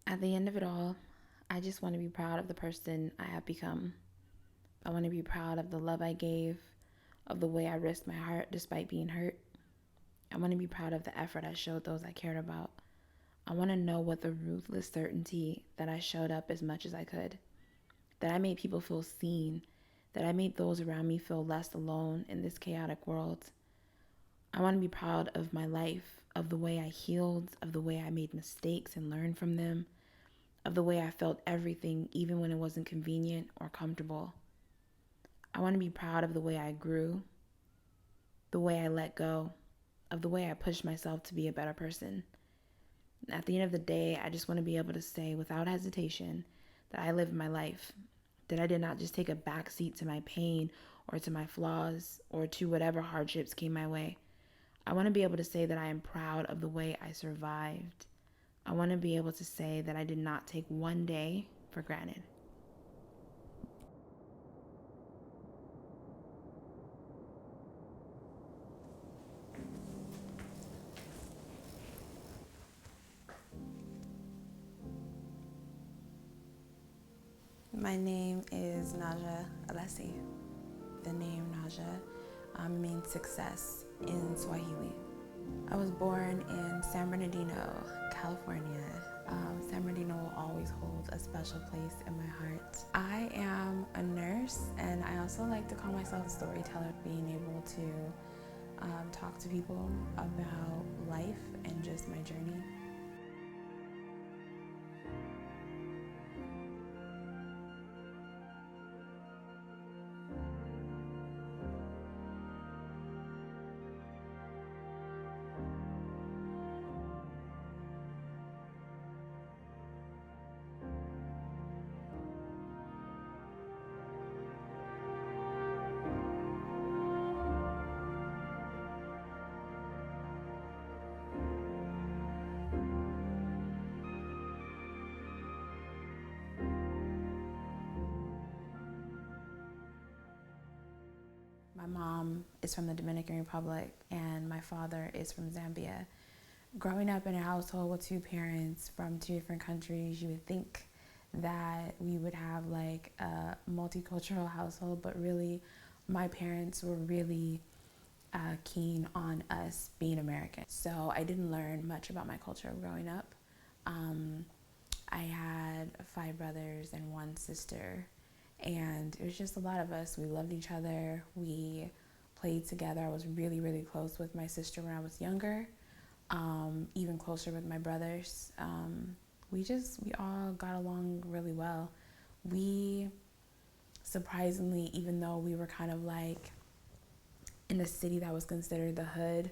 At the end of it all, I just want to be proud of the person I have become. I want to be proud of the love I gave, of the way I risked my heart despite being hurt. I want to be proud of the effort I showed those I cared about. I want to know with the ruthless certainty that I showed up as much as I could, that I made people feel seen, that I made those around me feel less alone in this chaotic world. I want to be proud of my life, of the way I healed, of the way I made mistakes and learned from them, of the way I felt everything even when it wasn't convenient or comfortable. I want to be proud of the way I grew, the way I let go, of the way I pushed myself to be a better person. At the end of the day, I just want to be able to say without hesitation that I lived my life, that I did not just take a backseat to my pain or to my flaws or to whatever hardships came my way. I want to be able to say that I am proud of the way I survived. I want to be able to say that I did not take one day for granted. My name is Naja Alessi. The name Naja means success in Swahili. I was born in San Bernardino, California. San Bernardino will always hold a special place in my heart. I am a nurse, and I also like to call myself a storyteller, being able to talk to people about life and just my journey. My mom is from the Dominican Republic, and my father is from Zambia. Growing up in a household with two parents from two different countries, you would think that we would have like a multicultural household, but really, my parents were really keen on us being American. So I didn't learn much about my culture growing up. Um, I had five brothers and one sister, and it was just a lot of us. We loved each other. We played together. I was really, really close with my sister when I was younger, even closer with my brothers. We all got along really well. We surprisingly, even though we were kind of like in a city that was considered the hood,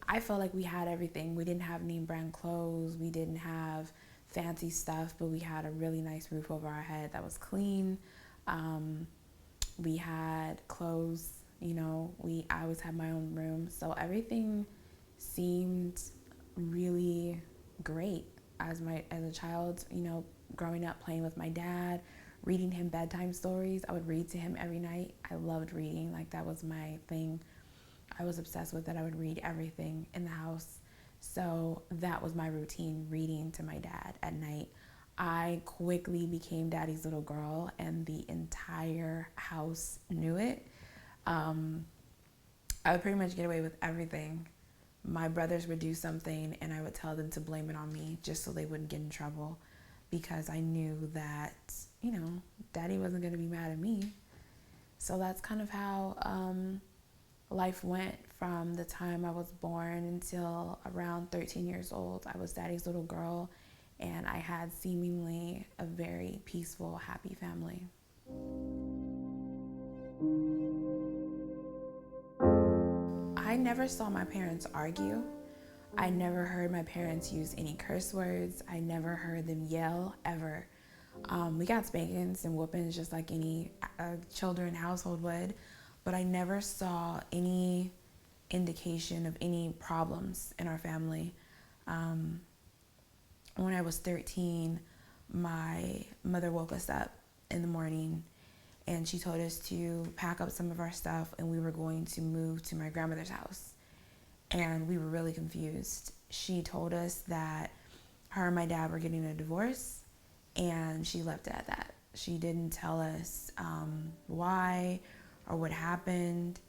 I felt like we had everything. We didn't have name brand clothes. We didn't have fancy stuff, but we had a really nice roof over our head that was clean. Um, we had clothes. I always had my own room, so everything seemed really great as a child. Growing up playing with my dad, reading him bedtime stories. I would read to him every night. I loved reading. Like, that was my thing. I was obsessed with it. I would read everything in the house. So that was my routine, reading to my dad at night. I quickly became daddy's little girl, and the entire house knew it. Um, I would pretty much get away with everything. My brothers would do something, and I would tell them to blame it on me just so they wouldn't get in trouble, because I knew that, daddy wasn't going to be mad at me. So that's kind of how life went from the time I was born until around 13 years old. I was daddy's little girl, and I had seemingly a very peaceful, happy family. I never saw my parents argue. I never heard my parents use any curse words. I never heard them yell, ever. We got spankings and whoopings just like any children household would, but I never saw any indication of any problems in our family. Um, when I was 13, my mother woke us up in the morning, and she told us to pack up some of our stuff, and we were going to move to my grandmother's house. And we were really confused. She told us that her and my dad were getting a divorce, and she left it at that. She didn't tell us why or what happened.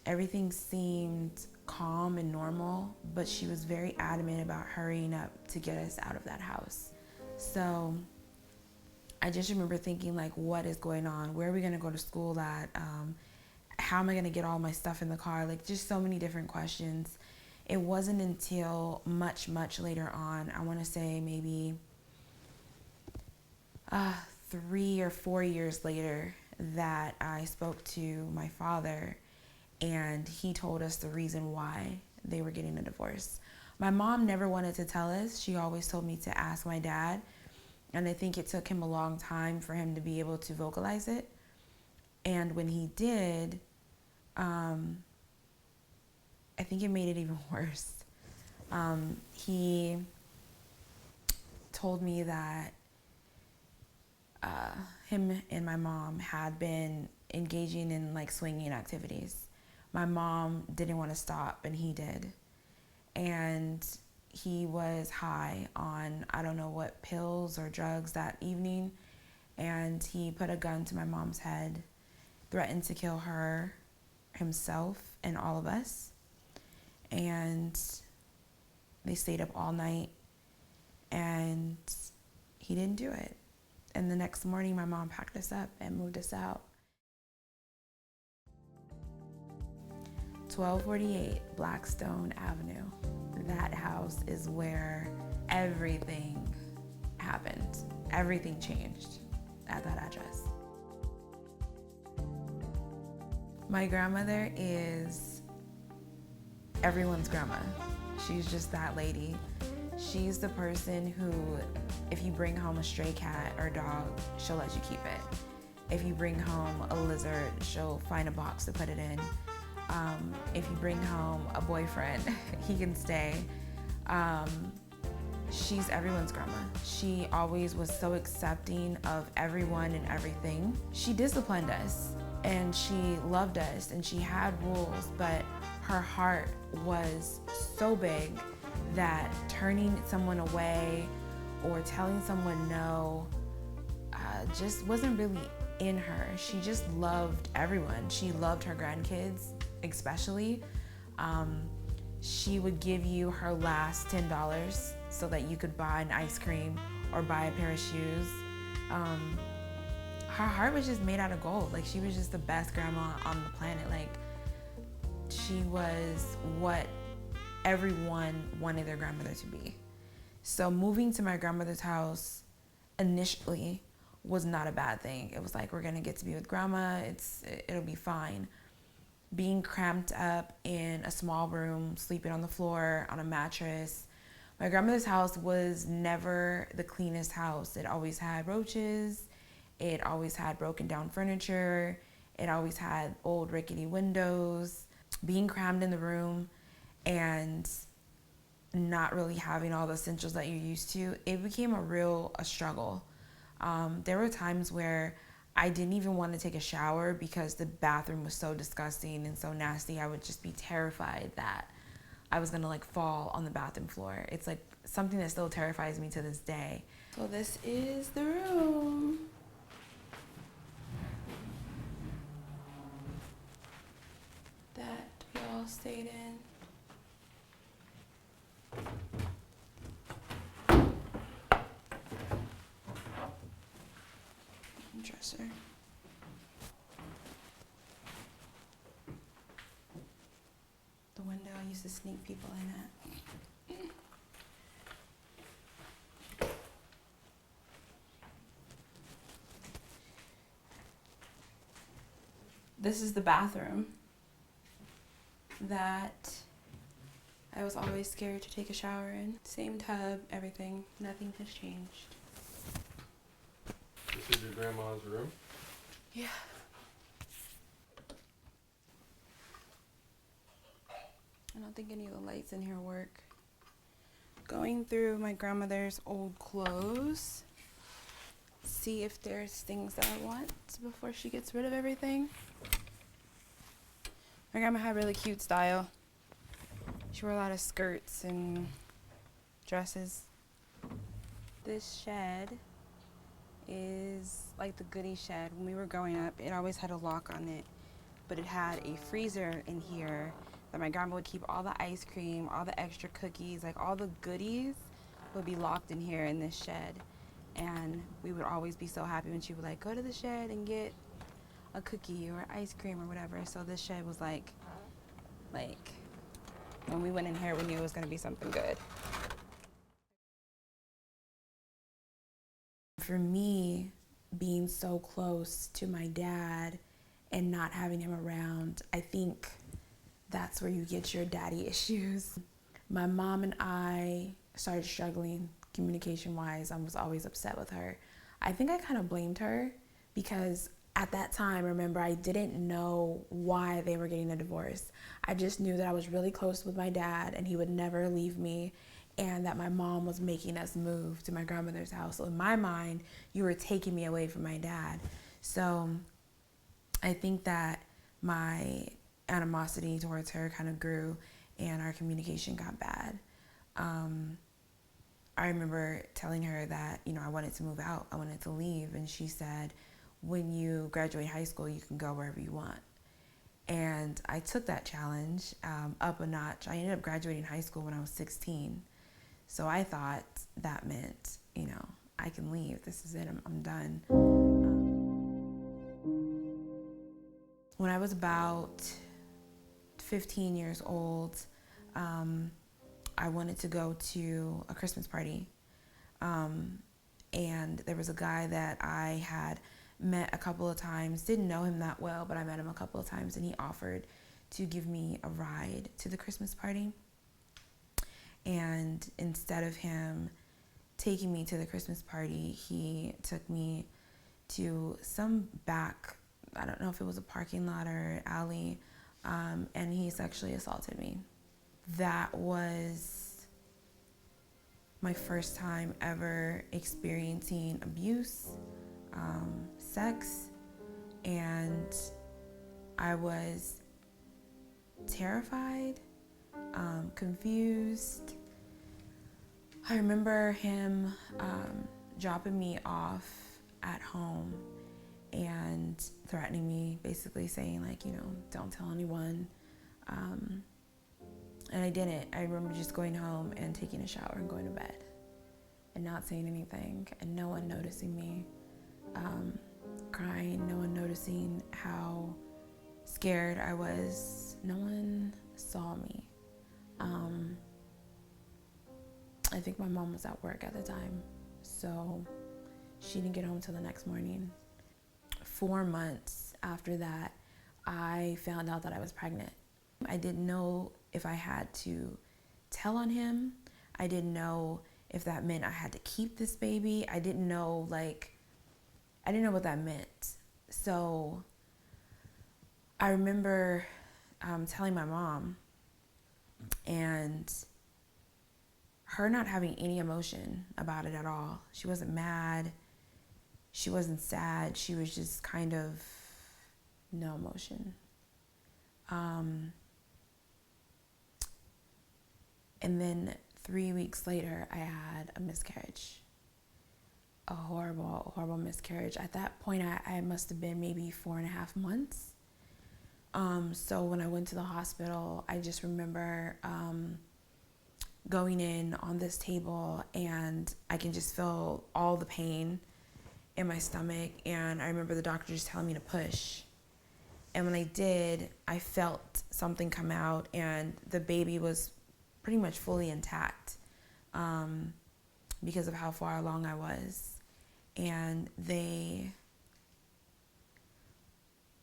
Everything seemed calm and normal, but she was very adamant about hurrying up to get us out of that house. So I just remember thinking, like, what is going on? Where are we going to go to school at? How am I going to get all my stuff in the car? Like, just so many different questions. It wasn't until much, much later on, I want to say maybe 3 or 4 years later, that I spoke to my father, and he told us the reason why they were getting a divorce. My mom never wanted to tell us. She always told me to ask my dad, and I think it took him a long time for him to be able to vocalize it. And when he did, I think it made it even worse. He told me that him and my mom had been engaging in like swinging activities. My mom didn't want to stop, and he did. And he was high on, I don't know what pills or drugs that evening, and he put a gun to my mom's head, threatened to kill her, himself, and all of us. And they stayed up all night, and he didn't do it. And the next morning, my mom packed us up and moved us out. 1248 Blackstone Avenue. That house is where everything happened. Everything changed at that address. My grandmother is everyone's grandma. She's just that lady. She's the person who, if you bring home a stray cat or dog, she'll let you keep it. If you bring home a lizard, she'll find a box to put it in. If you bring home a boyfriend, he can stay. She's everyone's grandma. She always was so accepting of everyone and everything. She disciplined us, and she loved us, and she had rules, but her heart was so big that turning someone away or telling someone no just wasn't really in her. She just loved everyone. She loved her grandkids, especially. She would give you her last $10 so that you could buy an ice cream or buy a pair of shoes. Her heart was just made out of gold. Like, she was just the best grandma on the planet. Like, she was what everyone wanted their grandmother to be. So moving to my grandmother's house initially was not a bad thing. It was like, we're gonna get to be with grandma, it'll be fine. Being cramped up in a small room, sleeping on the floor, on a mattress. My grandmother's house was never the cleanest house. It always had roaches, it always had broken down furniture, it always had old rickety windows. Being crammed in the room and not really having all the essentials that you're used to, it became a struggle. There were times where I didn't even want to take a shower because the bathroom was so disgusting and so nasty. I would just be terrified that I was gonna like fall on the bathroom floor. It's like something that still terrifies me to this day. So this is the room. That we all stayed in. Dresser. The window I used to sneak people in at. This is the bathroom that I was always scared to take a shower in. Same tub, everything. Nothing has changed. This is your grandma's room? Yeah. I don't think any of the lights in here work. Going through my grandmother's old clothes. See if there's things that I want before she gets rid of everything. My grandma had really cute style. She wore a lot of skirts and dresses. This shed is like the goodie shed. When we were growing up, it always had a lock on it, but it had a freezer in here that my grandma would keep all the ice cream, all the extra cookies, like all the goodies would be locked in here in this shed. And we would always be so happy when she would like go to the shed and get a cookie or ice cream or whatever. So this shed was like when we went in here, we knew it was going to be something good. For me, being so close to my dad and not having him around, I think that's where you get your daddy issues. My mom and I started struggling communication wise. I was always upset with her. I think I kind of blamed her because at that time, remember, I didn't know why they were getting a divorce. I just knew that I was really close with my dad and he would never leave me, and that my mom was making us move to my grandmother's house. So in my mind, you were taking me away from my dad. So I think that my animosity towards her kind of grew and our communication got bad. I remember telling her that, I wanted to move out. I wanted to leave. And she said, when you graduate high school, you can go wherever you want. And I took that challenge up a notch. I ended up graduating high school when I was 16. So I thought that meant, I can leave. This is it. I'm done. When I was about 15 years old, I wanted to go to a Christmas party. And there was a guy that I had met a couple of times, didn't know him that well, but I met him a couple of times, and he offered to give me a ride to the Christmas party. And instead of him taking me to the Christmas party, he took me to some back, I don't know if it was a parking lot or an alley, and he sexually assaulted me. That was my first time ever experiencing abuse, sex, and I was terrified, confused. I remember him dropping me off at home and threatening me, basically saying don't tell anyone. And I didn't. I remember just going home and taking a shower and going to bed and not saying anything, and no one noticing me crying, no one noticing how scared I was. No one saw me. I think my mom was at work at the time, so she didn't get home till the next morning. 4 months after that, I found out that I was pregnant. I didn't know if I had to tell on him. I didn't know if that meant I had to keep this baby. I didn't know what that meant. So I remember telling my mom, and her not having any emotion about it at all. She wasn't mad. She wasn't sad. She was just kind of no emotion. And then 3 weeks later, I had a miscarriage. A horrible, horrible miscarriage. At that point, I must have been maybe 4.5 months. So when I went to the hospital, I just remember going in on this table, and I can just feel all the pain in my stomach. And I remember the doctor just telling me to push. And when I did, I felt something come out, and the baby was pretty much fully intact because of how far along I was. And they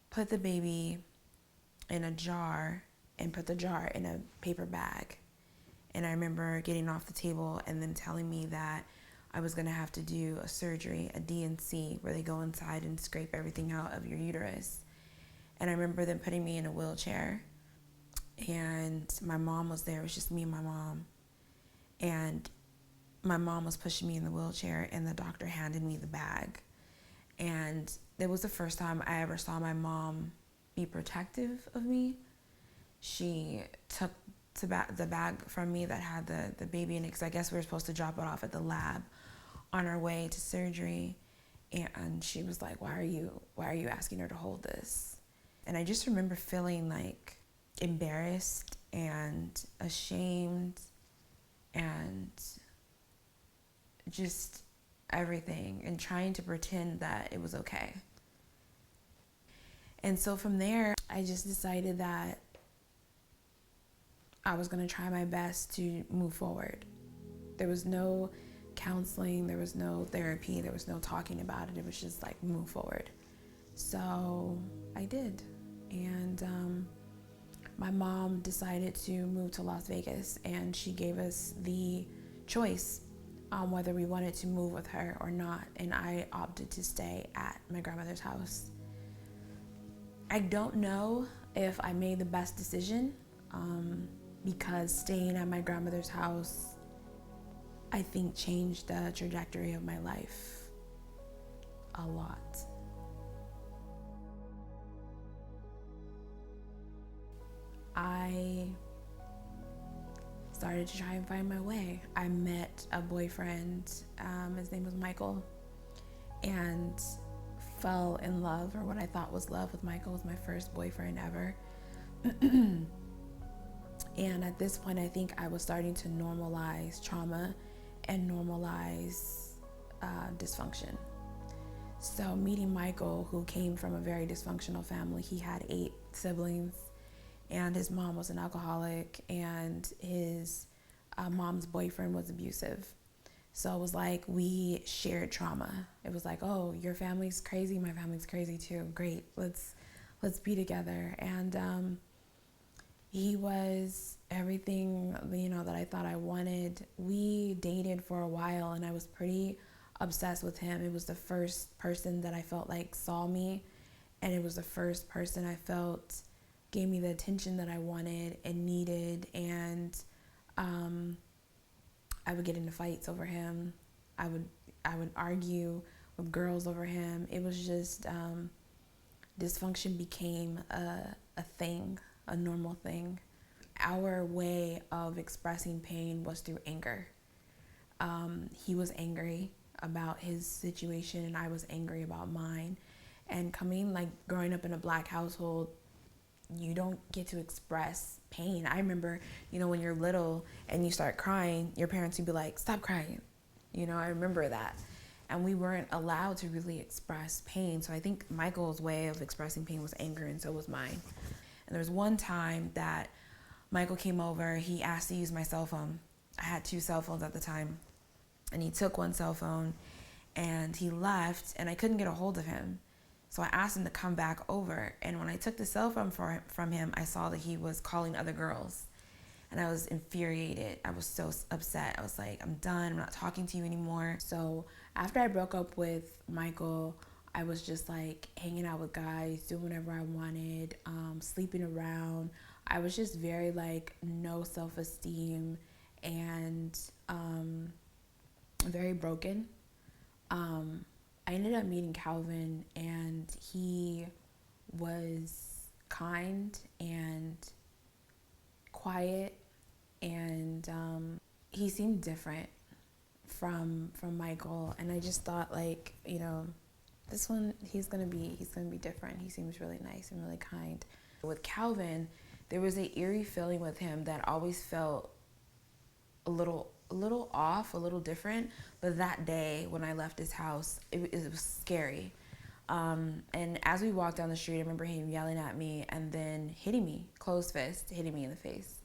put the baby in a jar and put the jar in a paper bag. And I remember getting off the table and them telling me that I was going to have to do a surgery, a D&C, where they go inside and scrape everything out of your uterus. And I remember them putting me in a wheelchair, and my mom was there. It was just me and my mom. And my mom was pushing me in the wheelchair, and the doctor handed me the bag. And it was the first time I ever saw my mom be protective of me. She took the bag from me that had the baby in it, because I guess we were supposed to drop it off at the lab on our way to surgery, and she was like, why are you asking her to hold this? And I just remember feeling like embarrassed and ashamed and just everything, and trying to pretend that it was okay. And so from there, I just decided that I was going to try my best to move forward. There was no counseling, there was no therapy, there was no talking about it. It was just like, move forward. So I did. And my mom decided to move to Las Vegas, and she gave us the choice on whether we wanted to move with her or not. And I opted to stay at my grandmother's house. I don't know if I made the best decision, because staying at my grandmother's house, I think, changed the trajectory of my life a lot. I started to try and find my way. I met a boyfriend, his name was Michael, and fell in love, or what I thought was love, with Michael. Was my first boyfriend ever. And at this point, I think I was starting to normalize trauma and normalize dysfunction. So meeting Michael, who came from a very dysfunctional family, he had 8 siblings, and his mom was an alcoholic, and his mom's boyfriend was abusive. So it was like we shared trauma. It was like, oh, your family's crazy, my family's crazy too. Great, let's be together. And he was everything, that I thought I wanted. We dated for a while, and I was pretty obsessed with him. It was the first person that I felt like saw me, and it was the first person I felt gave me the attention that I wanted and needed. And I would get into fights over him. I would argue with girls over him. It was just dysfunction became a thing, a normal thing. Our way of expressing pain was through anger. He was angry about his situation, and I was angry about mine. And growing up in a Black household, you don't get to express pain. I remember, when you're little and you start crying, your parents would be like, stop crying. I remember that. And we weren't allowed to really express pain. So I think Michael's way of expressing pain was anger, and so was mine. And there was one time that Michael came over. He asked to use my cell phone. I had 2 cell phones at the time. And he took one cell phone, and he left, and I couldn't get a hold of him. So I asked him to come back over. And when I took the cell phone from him, I saw that he was calling other girls. And I was infuriated. I was so upset. I was like, I'm done. I'm not talking to you anymore. So after I broke up with Michael, I was just like hanging out with guys, doing whatever I wanted, sleeping around. I was just very no self-esteem and very broken. I ended up meeting Calvin, and he was kind and quiet, and he seemed different from Michael. And I just thought, this one, he's gonna be different. He seems really nice and really kind. With Calvin, there was an eerie feeling with him that always felt a little off, a little different. But that day when I left his house, it was scary. And as we walked down the street, I remember him yelling at me and then hitting me, closed fist, hitting me in the face.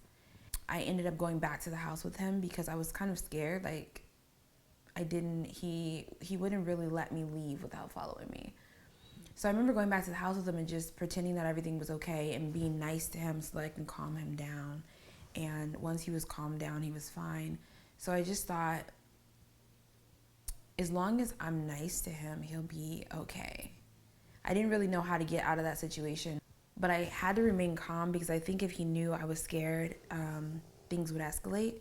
I ended up going back to the house with him because I was kind of scared. He wouldn't really let me leave without following me. So I remember going back to the house with him and just pretending that everything was okay and being nice to him so that I can calm him down. And once he was calmed down, he was fine. So I just thought, as long as I'm nice to him, he'll be okay. I didn't really know how to get out of that situation, but I had to remain calm because I think if he knew I was scared, things would escalate.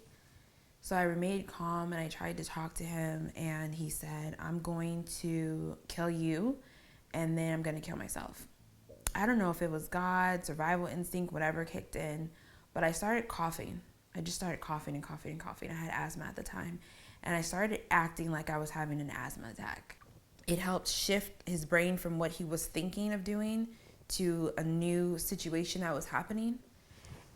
So I remained calm, and I tried to talk to him, and he said, I'm going to kill you, and then I'm going to kill myself. I don't know if it was God, survival instinct, whatever kicked in, but I started coughing. I just started coughing and coughing and coughing. I had asthma at the time. and I started acting like I was having an asthma attack. It helped shift his brain from what he was thinking of doing to a new situation that was happening.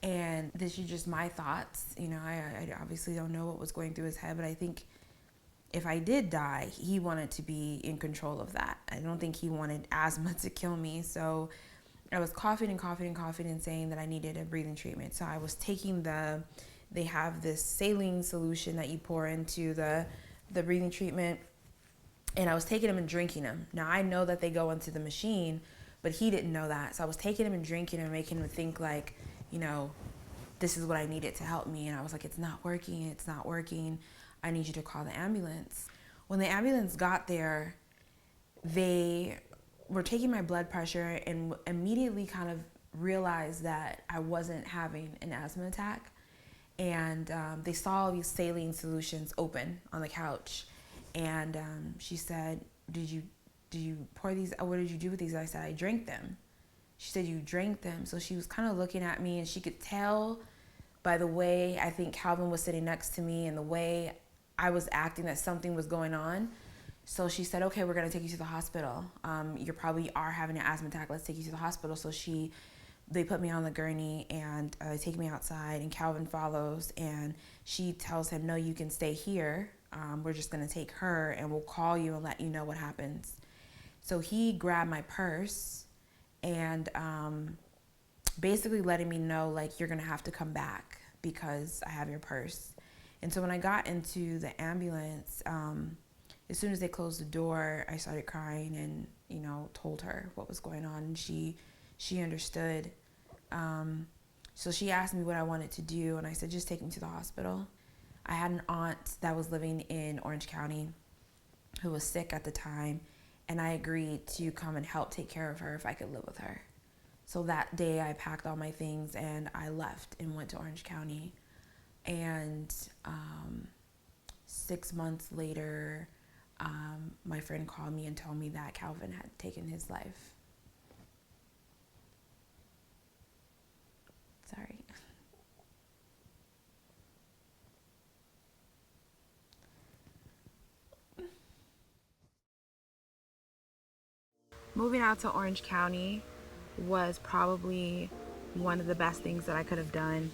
And this is just my thoughts. I obviously don't know what was going through his head, but I think if I did die, he wanted to be in control of that. I don't think he wanted asthma to kill me. So I was coughing and saying that I needed a breathing treatment. So I was taking they have this saline solution that you pour into the breathing treatment. And I was taking them and drinking them. Now I know that they go into the machine, but he didn't know that. So I was taking them and drinking them, making him think like, this is what I needed to help me. And I was like, it's not working. I need you to call the ambulance. When the ambulance got there, they were taking my blood pressure and immediately kind of realized that I wasn't having an asthma attack. And they saw these saline solutions open on the couch. And she said, did you pour these? What did you do with these? I said, I drank them. She said, you drank them. So she was kind of looking at me, and she could tell by the way I think Calvin was sitting next to me and the way I was acting that something was going on. So she said, okay, we're going to take you to the hospital. You probably are having an asthma attack. Let's take you to the hospital. So they put me on the gurney and take me outside, and Calvin follows, and she tells him, no, you can stay here. We're just going to take her, and we'll call you and let you know what happens. So he grabbed my purse and basically letting me know, like, you're going to have to come back because I have your purse. And so when I got into the ambulance, as soon as they closed the door, I started crying and, told her what was going on. And she understood. So she asked me what I wanted to do, and I said, just take me to the hospital. I had an aunt that was living in Orange County who was sick at the time, and I agreed to come and help take care of her if I could live with her. So that day I packed all my things and I left and went to Orange County. And 6 months later, my friend called me and told me that Calvin had taken his life. Sorry. Moving out to Orange County was probably one of the best things that I could have done.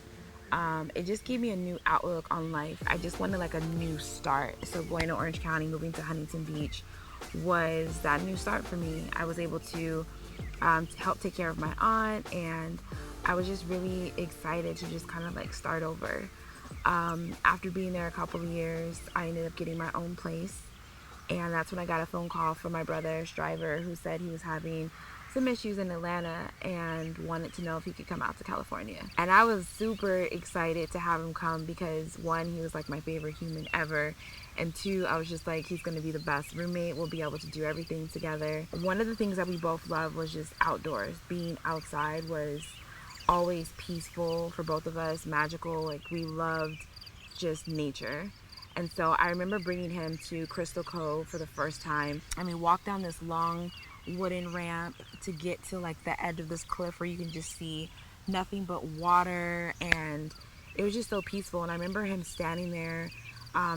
It just gave me a new outlook on life. I just wanted like a new start. So going to Orange County, moving to Huntington Beach was that new start for me. I was able to help take care of my aunt, and I was just really excited to just kind of like start over. After being there a couple of years, I ended up getting my own place. And that's when I got a phone call from my brother's driver who said he was having some issues in Atlanta and wanted to know if he could come out to California. And I was super excited to have him come because, one, he was like my favorite human ever. And two, I was just like, he's going to be the best roommate. We'll be able to do everything together. One of the things that we both loved was just outdoors. Being outside was always peaceful for both of us, magical. Like, we loved just nature. And so I remember bringing him to Crystal Cove for the first time. And we walked down this long wooden ramp to get to like the edge of this cliff where you can just see nothing but water. And it was just so peaceful. And I remember him standing there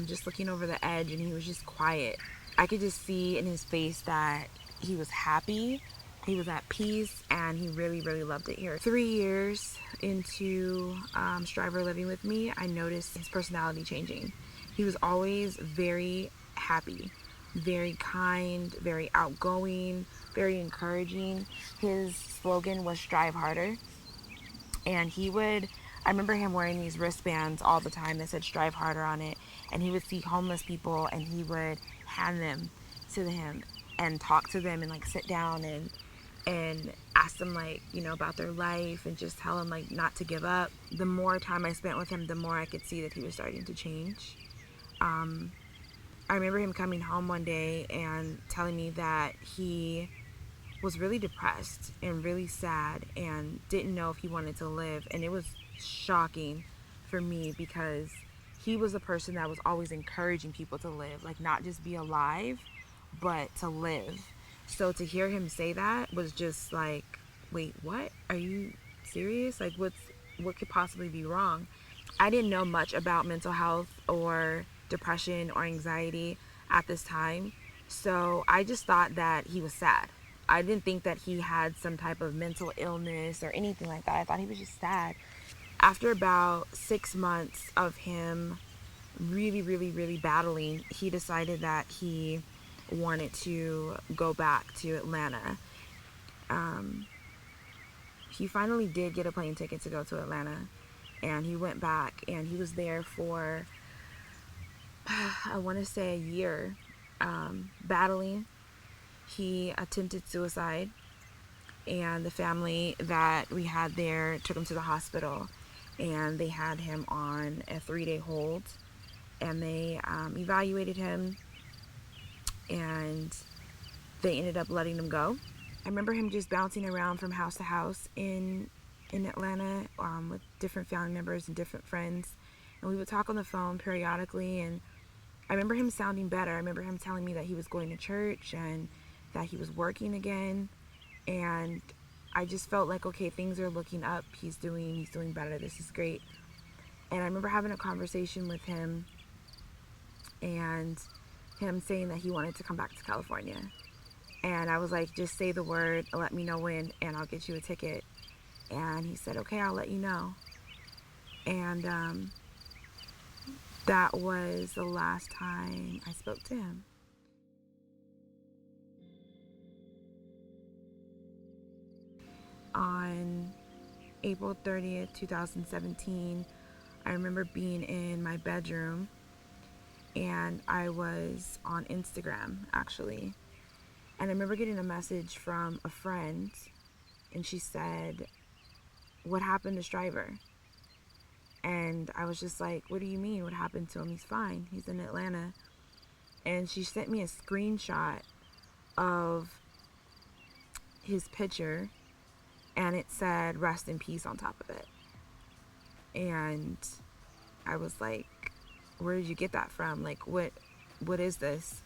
just looking over the edge, and he was just quiet. I could just see in his face that he was happy, he was at peace, and he really, really loved it here. 3 years into Striver living with me, I noticed his personality changing. He was always very happy, very kind, very outgoing, very encouraging. His slogan was "Strive Harder." And I remember him wearing these wristbands all the time that said "Strive Harder" on it. And he would see homeless people and he would hand them to him and talk to them and like sit down and ask them like, about their life and just tell them like not to give up. The more time I spent with him, the more I could see that he was starting to change. I remember him coming home one day and telling me that he was really depressed and really sad and didn't know if he wanted to live. And it was shocking for me because he was a person that was always encouraging people to live, like not just be alive, but to live. So to hear him say that was just like, wait, what? Are you serious? Like what could possibly be wrong? I didn't know much about mental health or depression or anxiety at this time. So I just thought that he was sad. I didn't think that he had some type of mental illness or anything like that. I thought he was just sad. After about 6 months of him really, really, really battling, he decided that he wanted to go back to Atlanta. He finally did get a plane ticket to go to Atlanta, and he went back, and he was there for, I want to say, a year, battling. He attempted suicide, and the family that we had there took him to the hospital, and they had him on a 3-day hold, and they evaluated him, and they ended up letting him go. I remember him just bouncing around from house to house in Atlanta, with different family members and different friends, and we would talk on the phone periodically. And I remember him sounding better. I remember him telling me that he was going to church and that he was working again, and I just felt like, okay, things are looking up. He's doing better. This is great. And I remember having a conversation with him, and him saying that he wanted to come back to California. And I was like, just say the word, let me know when, and I'll get you a ticket. And he said, okay, I'll let you know. And that was the last time I spoke to him. On April 30th, 2017, I remember being in my bedroom, and I was on Instagram, actually. And I remember getting a message from a friend, and she said, what happened to Striver? And I was just like, what do you mean? What happened to him? He's fine. He's in Atlanta. And she sent me a screenshot of his picture, and it said rest in peace on top of it. And I was like, where did you get that from? Like, what is this?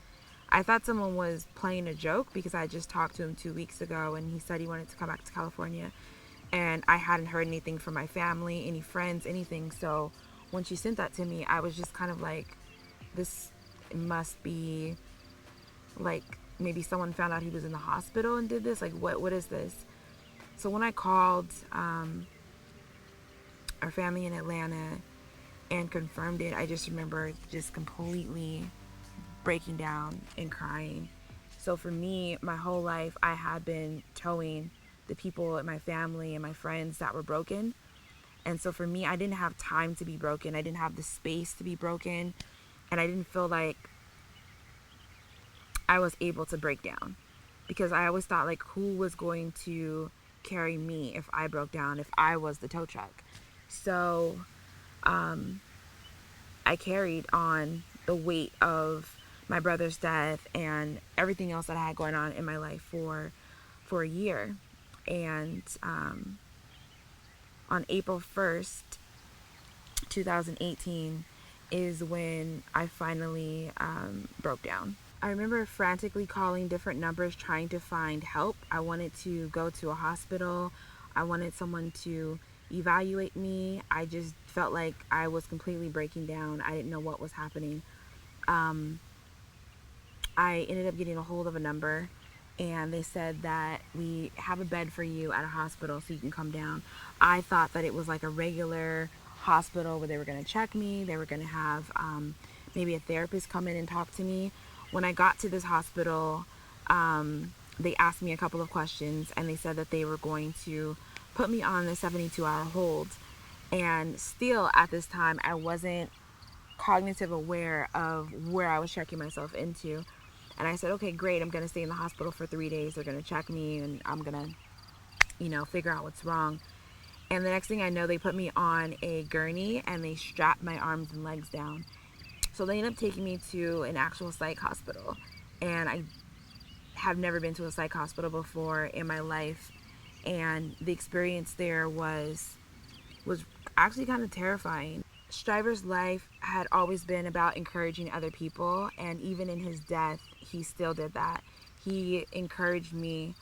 I thought someone was playing a joke because I just talked to him 2 weeks ago, and he said he wanted to come back to California, and I hadn't heard anything from my family, any friends, anything. So when she sent that to me, I was just kind of like, this must be like maybe someone found out he was in the hospital and did this. Like, what is this? So when I called our family in Atlanta and confirmed it, I just remember just completely breaking down and crying. So for me, my whole life, I had been towing the people in my family and my friends that were broken. And so for me, I didn't have time to be broken. I didn't have the space to be broken. And I didn't feel like I was able to break down, because I always thought, like, who was going to carry me if I broke down, if I was the tow truck? So I carried on the weight of my brother's death and everything else that I had going on in my life for a year. And on April 1st, 2018 is when I finally broke down. I remember frantically calling different numbers trying to find help. I wanted to go to a hospital. I wanted someone to evaluate me. I just felt like I was completely breaking down. I didn't know what was happening. I ended up getting a hold of a number, and they said that we have a bed for you at a hospital so you can come down. I thought that it was like a regular hospital where they were going to check me. They were going to have maybe a therapist come in and talk to me. When I got to this hospital, they asked me a couple of questions, and they said that they were going to put me on a 72-hour hold. And still at this time, I wasn't cognitive aware of where I was checking myself into. And I said, okay, great, I'm going to stay in the hospital for 3 days. They're going to check me, and I'm going to, figure out what's wrong. And the next thing I know, they put me on a gurney, and they strapped my arms and legs down. So they ended up taking me to an actual psych hospital. And I have never been to a psych hospital before in my life. And the experience there was actually kind of terrifying. Striver's life had always been about encouraging other people, and even in his death, he still did that. He encouraged me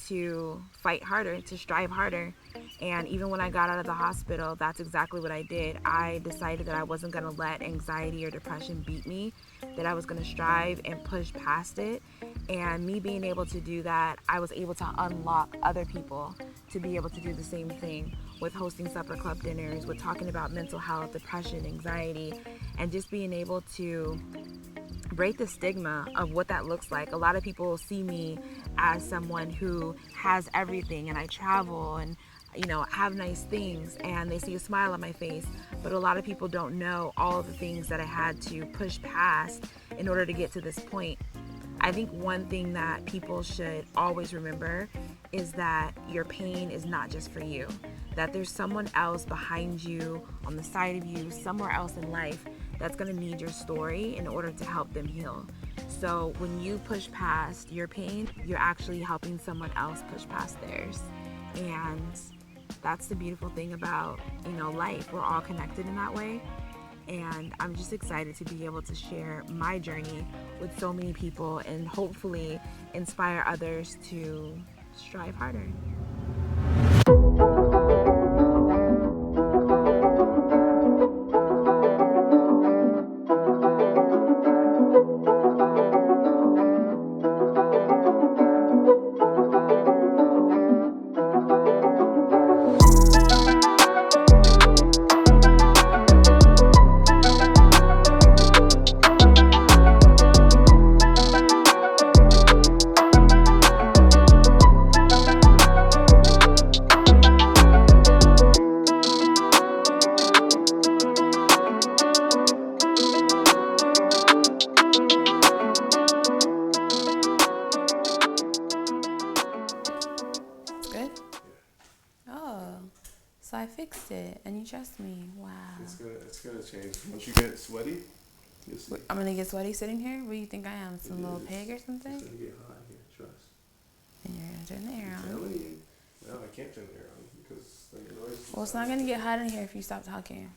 to fight harder, to strive harder, And even when I got out of the hospital, that's exactly what I did. I decided that I wasn't going to let anxiety or depression beat me, that I was going to strive and push past it. And me being able to do that, I was able to unlock other people to be able to do the same thing, with hosting supper club dinners, with talking about mental health, depression, anxiety, and just being able to break the stigma of what that looks like. A lot of people see me as someone who has everything, and I travel and have nice things, and they see a smile on my face, but a lot of people don't know all of the things that I had to push past in order to get to this point. I think one thing that people should always remember is that your pain is not just for you, that there's someone else behind you, on the side of you, somewhere else in life that's going to need your story in order to help them heal. So when you push past your pain, you're actually helping someone else push past theirs. And that's the beautiful thing about, life. We're all connected in that way. And I'm just excited to be able to share my journey with so many people and hopefully inspire others to strive harder. So I fixed it, and you trust me. Wow. It's gonna change. Once you get sweaty, you'll see. I'm gonna get sweaty sitting here? What do you think I am? Some little pig or something? It's gonna get hot here, trust. And you're gonna turn the air on. I'm telling you. No, I can't turn the air on because the noise. Well, it's not gonna get hot in here if you stop talking.